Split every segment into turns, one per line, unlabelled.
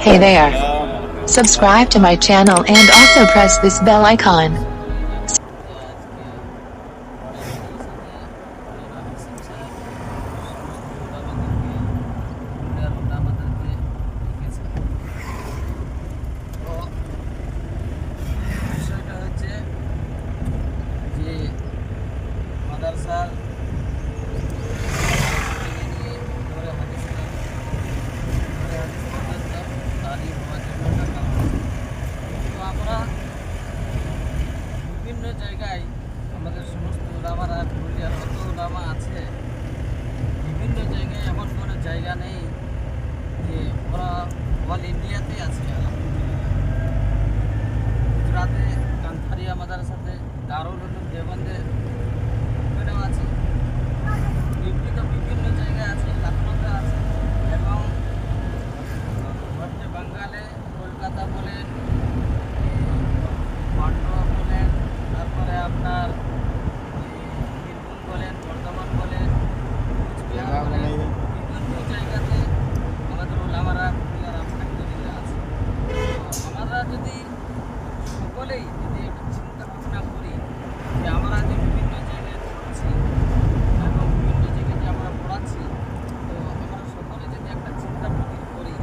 Hey there. Subscribe to my channel and also press this bell icon.
বিভিন্ন জায়গায় আমাদের সমস্ত ওলামারা পুরুলিয়ার কত ওলামা আছে, বিভিন্ন জায়গায় এমন কোনো জায়গা নেই যে ওরা অল ইন্ডিয়াতেই আছে। গুজরাটে কান্থারিয়া মাদ্রাসাতে, দারুল উলুম দেওবন্দে ওখানেও আছে, বিভিন্ন জায়গায় আছে, লখনৌতে আছে এবং মধ্য বাঙ্গালে কলকাতা বলেন, পাটনা বলেন, তারপরে আপনার বীরভূম বলেন, বর্ধমান বলেন, কুচবিহার বলেন, বিভিন্ন জায়গাতে আমাদের ওলামারা পুরুলিয়ার আলহামদুলিল্লাহ আছে। আমরা যদি সকলেই যদি একটু চিন্তা ভাবনা করি যে আমরা যে বিভিন্ন জায়গায় পড়ছি এবং বিভিন্ন জায়গায় যে আমরা পড়াচ্ছি, তো আমরা সকলে যদি একটা চিন্তা করি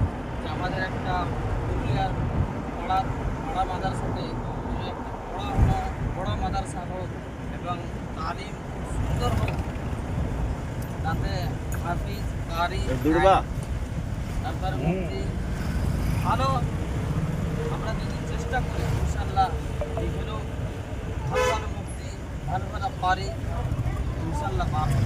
যে আমাদের একটা পুরুলিয়ার পাড়া মাদ্রাসাতে একটা বড় মাদ্রাসা হোক এবং তালিম খুব সুন্দর হোক, তাতে হাফিজ কারি তারপরে মুফতি ভালো আমরা যদি চেষ্টা করি, ইনশাল্লাহ এইগুলো ভালো ভালো মুফতি, ভালো ভালো কারি ইনশাল্লাহ পাবো।